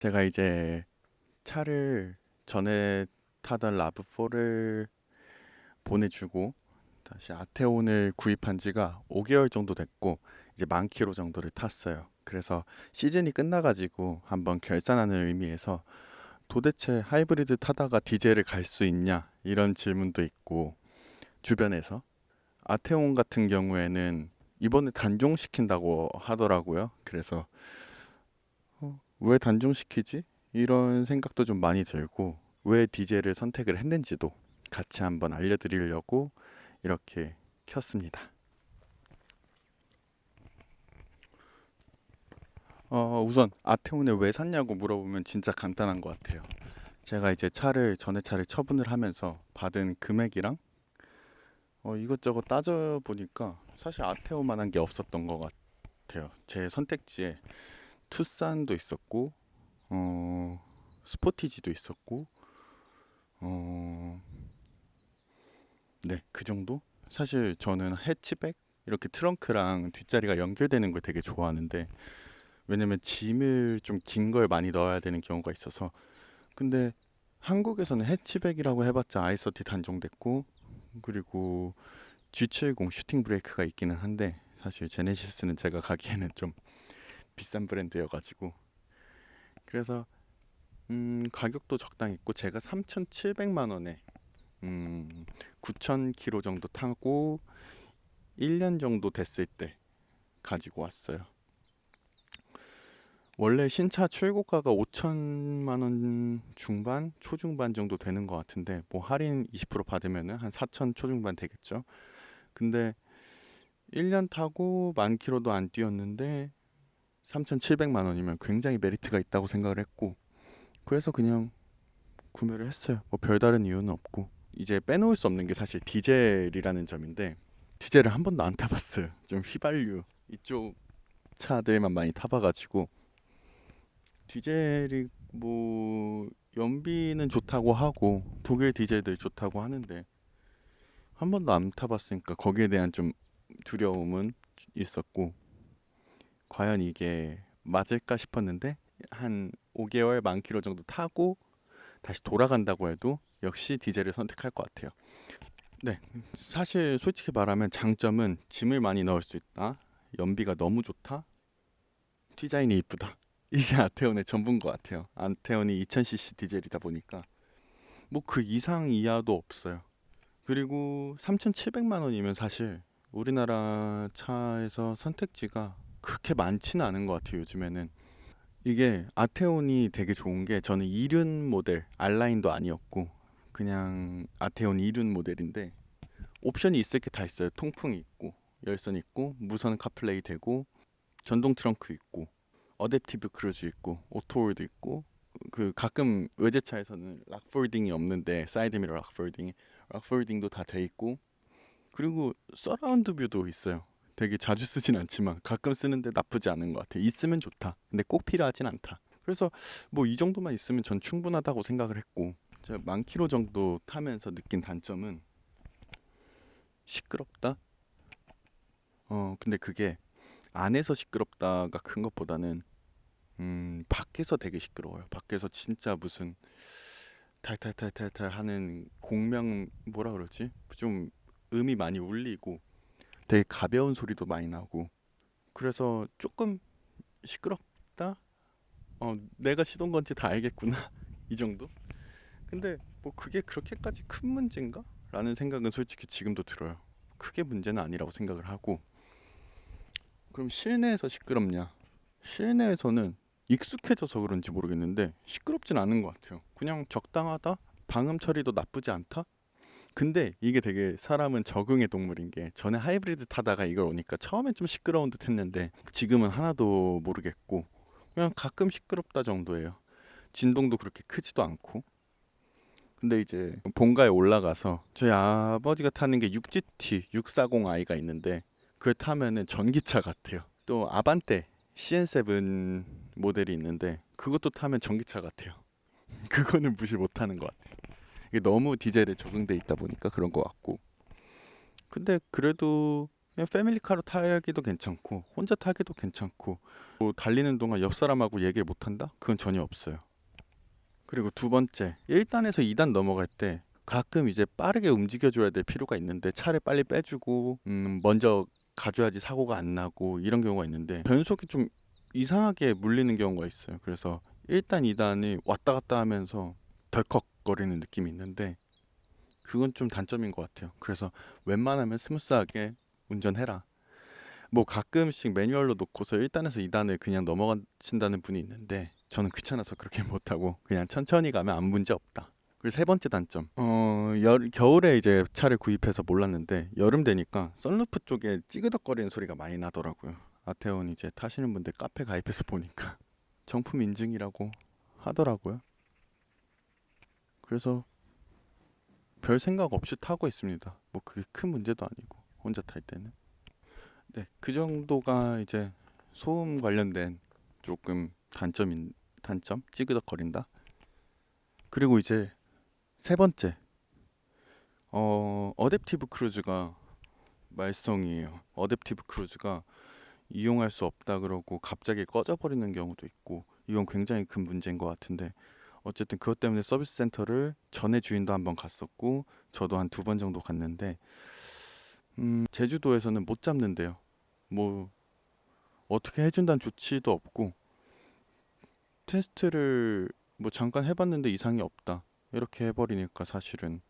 제가 이제 차를 전에 타던 라브4를 보내주고 다시 아테온을 구입한 지가 5개월 정도 됐고 이제 10,000km 정도를 탔어요. 그래서 시즌이 끝나가지고 한번 결산하는 의미에서 도대체 하이브리드 타다가 디젤을 갈 수 있냐 이런 질문도 있고, 주변에서 아테온 같은 경우에는 이번에 단종시킨다고 하더라고요. 그래서 왜 단종시키지? 이런 생각도 좀 많이 들고, 왜 디젤을 선택을 했는지도 같이 한번 알려드리려고 이렇게 켰습니다. 우선 아테온을 왜 샀냐고 물어보면 진짜 간단한 것 같아요. 제가 이제 전에 차를 처분을 하면서 받은 금액이랑 이것저것 따져보니까 사실 아테온만한 게 없었던 것 같아요. 제 선택지에 투싼도 있었고, 스포티지도 있었고, 어, 네, 그 정도? 사실 저는 해치백? 이렇게 트렁크랑 뒷자리가 연결되는 걸 되게 좋아하는데, 왜냐면 짐을 좀 긴 걸 많이 넣어야 되는 경우가 있어서. 근데 한국에서는 해치백이라고 해봤자 아이서티 단종됐고, 그리고 G70 슈팅 브레이크가 있기는 한데, 사실 제네시스는 제가 가기에는 좀 비싼 브랜드여가지고. 그래서 가격도 적당했고, 제가 3,700만 원에 9,000km 정도 타고 1년 정도 됐을 때 가지고 왔어요. 원래 신차 출고가가 5천만 원 중반, 초중반 정도 되는 것 같은데, 뭐 할인 20% 받으면은 한 4천 초중반 되겠죠. 근데 1년 타고 10,000km도 안 뛰었는데 3,700만 원이면 굉장히 메리트가 있다고 생각을 했고, 그래서 그냥 구매를 했어요. 뭐 별다른 이유는 없고. 이제 빼놓을 수 없는 게 사실 디젤이라는 점인데, 디젤을 한 번도 안 타봤어요. 좀 휘발유 이쪽 차들만 많이 타봐가지고. 디젤이 뭐 연비는 좋다고 하고 독일 디젤들 좋다고 하는데 한 번도 안 타봤으니까 거기에 대한 좀 두려움은 있었고, 과연 이게 맞을까 싶었는데 한 5개월 10,000km 정도 타고 다시 돌아간다고 해도 역시 디젤을 선택할 것 같아요. 네, 사실 솔직히 말하면 장점은 짐을 많이 넣을 수 있다, 연비가 너무 좋다, 디자인이 이쁘다. 이게 아테온의 전부인 것 같아요. 아테온이 2000cc 디젤이다 보니까 뭐 그 이상 이하도 없어요. 그리고 3,700만 원이면 사실 우리나라 차에서 선택지가 그렇게 많지는 않은 것 같아요, 요즘에는. 이게 아테온이 되게 좋은 게, 저는 이륜 모델, 알라인도 아니었고 그냥 아테온 이륜 모델인데 옵션이 있을 게 다 있어요. 통풍이 있고, 열선 있고, 무선 카플레이 되고, 전동 트렁크 있고, 어댑티브 크루즈 있고, 오토홀드 있고, 그 가끔 외제차에서는 락폴딩이 없는데 사이드미러 락폴딩도 다 돼 있고, 그리고 서라운드 뷰도 있어요. 되게 자주 쓰진 않지만 가끔 쓰는데 나쁘지 않은 것 같아요. 있으면 좋다. 근데 꼭 필요하진 않다. 그래서 뭐 이 정도만 있으면 전 충분하다고 생각을 했고, 제가 10,000km 정도 타면서 느낀 단점은 시끄럽다. 근데 그게 안에서 시끄럽다가 큰 것보다는 밖에서 되게 시끄러워요. 밖에서 진짜 무슨 탈탈탈탈탈 하는 공명, 뭐라 그러지? 좀 음이 많이 울리고 되게 가벼운 소리도 많이 나고, 그래서 조금 시끄럽다? 내가 시동 건지 다 알겠구나. 이 정도? 근데 뭐 그게 그렇게까지 큰 문제인가? 라는 생각은 솔직히 지금도 들어요. 크게 문제는 아니라고 생각을 하고. 그럼 실내에서 시끄럽냐? 실내에서는 익숙해져서 그런지 모르겠는데 시끄럽진 않은 것 같아요. 그냥 적당하다? 방음 처리도 나쁘지 않다? 근데 이게 되게 사람은 적응의 동물인 게, 전에 하이브리드 타다가 이걸 오니까 처음엔 좀 시끄러운 듯 했는데 지금은 하나도 모르겠고 그냥 가끔 시끄럽다 정도예요. 진동도 그렇게 크지도 않고. 근데 이제 본가에 올라가서 저희 아버지가 타는 게 6GT 640i가 있는데 그걸 타면은 전기차 같아요. 또 아반떼 CN7 모델이 있는데 그것도 타면 전기차 같아요. 그거는 무시 못하는 것 같아요. 이게 너무 디젤에 적응돼 있다 보니까 그런 것 같고. 근데 그래도 그냥 패밀리카로 타기도 괜찮고 혼자 타기도 괜찮고 뭐 달리는 동안 옆 사람하고 얘기를 못 한다? 그건 전혀 없어요. 그리고 두 번째, 1단에서 2단 넘어갈 때 가끔 이제 빠르게 움직여줘야 될 필요가 있는데 차를 빨리 빼주고 먼저 가줘야지 사고가 안 나고 이런 경우가 있는데 변속이 좀 이상하게 물리는 경우가 있어요. 그래서 1단, 2단이 왔다 갔다 하면서 덜컥거리는 느낌이 있는데 그건 좀 단점인 것 같아요. 그래서 웬만하면 스무스하게 운전해라. 뭐 가끔씩 매뉴얼로 놓고서 1단에서 2단을 그냥 넘어가신다는 분이 있는데 저는 귀찮아서 그렇게 못하고 그냥 천천히 가면 아무 문제 없다. 그리고 세 번째 단점, 겨울에 이제 차를 구입해서 몰랐는데 여름 되니까 썬루프 쪽에 찌그덕거리는 소리가 많이 나더라고요. 아테온 이제 타시는 분들 카페 가입해서 보니까 정품 인증이라고 하더라고요. 그래서 별 생각 없이 타고 있습니다. 뭐 그게 큰 문제도 아니고 혼자 탈 때는. 네, 그 정도가 이제 소음 관련된 조금 단점 찌그덕거린다. 그리고 이제 세 번째, 어댑티브 크루즈가 말썽이에요. 어댑티브 크루즈가 이용할 수 없다 그러고 갑자기 꺼져버리는 경우도 있고 이건 굉장히 큰 문제인 것 같은데 어쨌든 그것 때문에 서비스 센터를 전에 주인도 한번 갔었고 저도 한 두 번 정도 갔는데 제주도에서는 못 잡는데요. 뭐 어떻게 해준다는 조치도 없고 테스트를 뭐 잠깐 해봤는데 이상이 없다 이렇게 해버리니까 사실은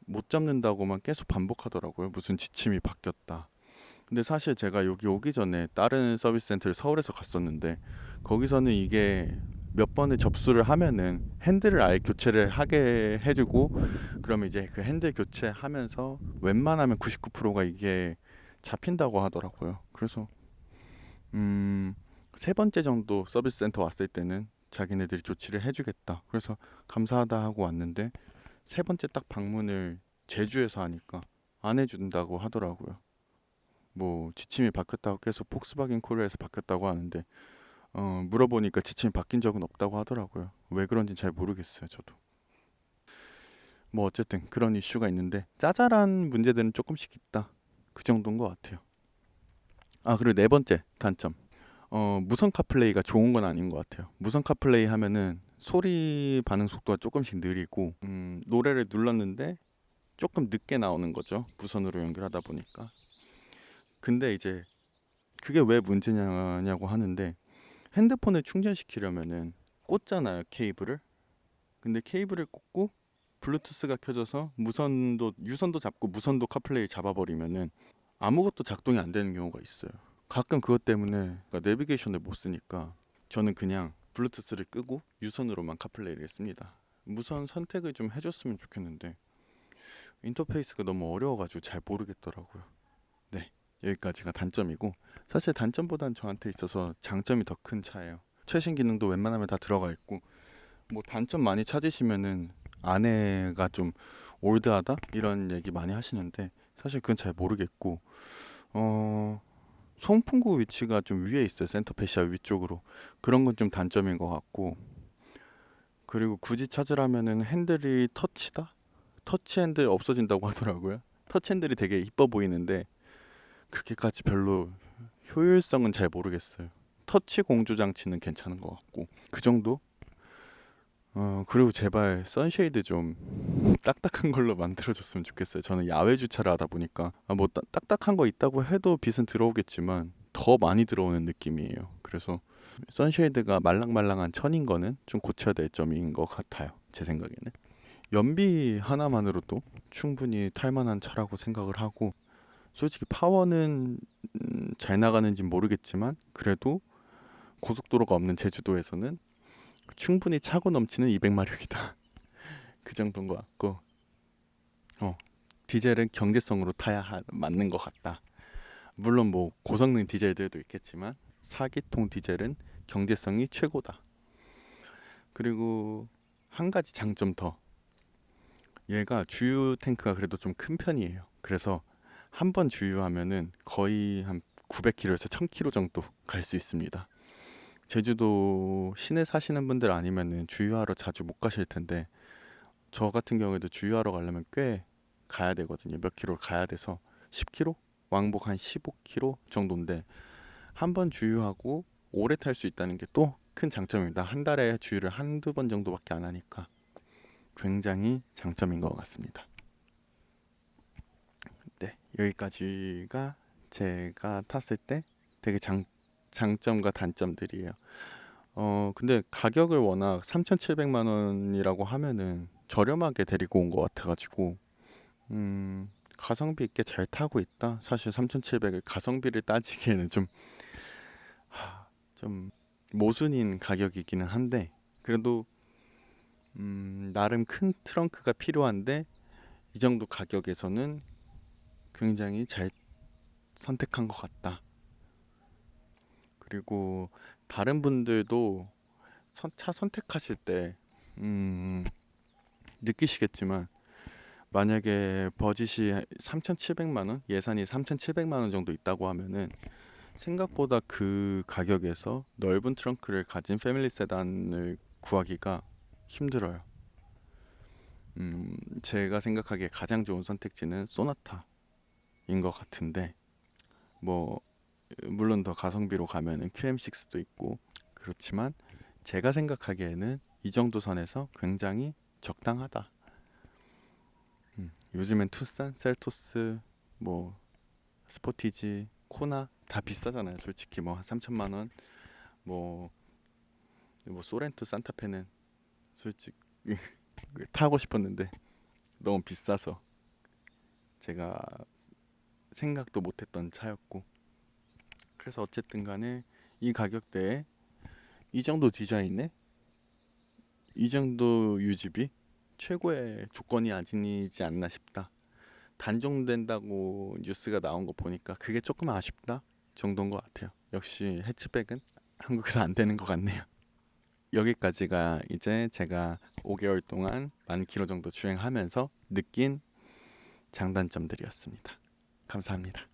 못 잡는다고만 계속 반복하더라고요. 무슨 지침이 바뀌었다. 근데 사실 제가 여기 오기 전에 다른 서비스 센터를 서울에서 갔었는데 거기서는 이게 몇 번을 접수를 하면은 핸들을 아예 교체를 하게 해주고 그러면 이제 그 핸들 교체하면서 웬만하면 99%가 이게 잡힌다고 하더라고요. 그래서 음, 세 번째 정도 서비스 센터 왔을 때는 자기네들이 조치를 해주겠다. 그래서 감사하다 하고 왔는데 세 번째 딱 방문을 제주에서 하니까 안 해준다고 하더라고요. 뭐 지침이 바뀌었다고 계속 폭스바겐 코리아에서 바뀌었다고 하는데 물어보니까 지침이 바뀐 적은 없다고 하더라고요. 왜 그런지 잘 모르겠어요, 저도. 뭐 어쨌든 그런 이슈가 있는데 짜잘한 문제들은 조금씩 있다. 그 정도인 것 같아요. 아, 그리고 네 번째 단점. 무선 카플레이가 좋은 건 아닌 것 같아요. 무선 카플레이 하면은 소리 반응 속도가 조금씩 느리고 노래를 눌렀는데 조금 늦게 나오는 거죠. 무선으로 연결하다 보니까. 근데 이제 그게 왜 문제냐고 하는데 핸드폰을 충전시키려면은 꽂잖아요, 케이블을. 근데 케이블을 꽂고 블루투스가 켜져서 무선도 유선도 잡고 무선도 카플레이 잡아버리면은 아무것도 작동이 안 되는 경우가 있어요. 가끔 그것 때문에 그러니까 내비게이션을 못 쓰니까 저는 그냥 블루투스를 끄고 유선으로만 카플레이를 했습니다. 무선 선택을 좀 해줬으면 좋겠는데 인터페이스가 너무 어려워가지고 잘 모르겠더라고요. 네, 여기까지가 단점이고 사실 단점보단 저한테 있어서 장점이 더 큰 차예요. 최신 기능도 웬만하면 다 들어가 있고 뭐 단점 많이 찾으시면은 아내가 좀 올드하다 이런 얘기 많이 하시는데 사실 그건 잘 모르겠고 어 송풍구 위치가 좀 위에 있어요. 센터페시아 위쪽으로. 그런 건 좀 단점인 것 같고 그리고 굳이 찾으라면은 핸들이 터치다? 터치 핸들 없어진다고 하더라고요. 터치 핸들이 되게 이뻐 보이는데 그렇게까지 별로 효율성은 잘 모르겠어요. 터치 공조 장치는 괜찮은 것 같고 그 정도? 그리고 제발 선쉐이드 좀 딱딱한 걸로 만들어줬으면 좋겠어요. 저는 야외 주차를 하다 보니까 뭐 딱딱한 거 있다고 해도 빛은 들어오겠지만 더 많이 들어오는 느낌이에요. 그래서 선쉐이드가 말랑말랑한 천인 거는 좀 고쳐야 될 점인 것 같아요. 제 생각에는. 연비 하나만으로도 충분히 탈만한 차라고 생각을 하고 솔직히 파워는 잘 나가는지 모르겠지만 그래도 고속도로가 없는 제주도에서는 충분히 차고 넘치는 200마력이다. 그 정도인 것 같고 디젤은 경제성으로 타야 맞는 것 같다. 물론 뭐 고성능 디젤들도 있겠지만 4기통 디젤은 경제성이 최고다. 그리고 한 가지 장점 더. 얘가 주유 탱크가 그래도 좀 큰 편이에요. 그래서 한 번 주유하면은 거의 한 900km에서 1000km 정도 갈 수 있습니다. 제주도 시내 사시는 분들 아니면은 주유하러 자주 못 가실 텐데 저 같은 경우에도 주유하러 가려면 꽤 가야 되거든요. 몇 킬로 가야 돼서 10km? 왕복 한 15km 정도인데 한 번 주유하고 오래 탈 수 있다는 게 또 큰 장점입니다. 한 달에 주유를 한두 번 정도밖에 안 하니까 굉장히 장점인 것 같습니다. 네, 여기까지가 제가 탔을 때 되게 장점과 단점들이에요. 근데 가격을 워낙 3,700만 원이라고 하면은 저렴하게 데리고 온 것 같아가지고 가성비 있게 잘 타고 있다. 사실 3,700을 가성비를 따지기에는 좀 모순인 가격이기는 한데 그래도 나름 큰 트렁크가 필요한데 이 정도 가격에서는 굉장히 잘 선택한 것 같다. 그리고 다른 분들도 차 선택하실 때 느끼시겠지만 만약에 버짓이 3,700만 원, 예산이 3,700만 원 정도 있다고 하면은 생각보다 그 가격에서 넓은 트렁크를 가진 패밀리 세단을 구하기가 힘들어요. 제가 생각하기에 가장 좋은 선택지는 소나타인 것 같은데 뭐 물론 더 가성비로 가면은 QM6도 있고 그렇지만 제가 생각하기에는 이 정도 선에서 굉장히 적당하다. 요즘엔 투싼, 셀토스, 뭐 스포티지, 코나 다 비싸잖아요. 솔직히 뭐 한 3천만 원, 뭐, 뭐 소렌토, 산타페는 솔직히 타고 싶었는데 너무 비싸서 제가 생각도 못했던 차였고 그래서 어쨌든 간에 이 가격대에 이 정도 디자인에 이 정도 유지비 최고의 조건이 아니지 않나 싶다. 단종된다고 뉴스가 나온 거 보니까 그게 조금 아쉽다 정도인 것 같아요. 역시 해치백은 한국에서 안 되는 것 같네요. 여기까지가 이제 제가 5개월 동안 10,000km 정도 주행하면서 느낀 장단점들이었습니다. 감사합니다.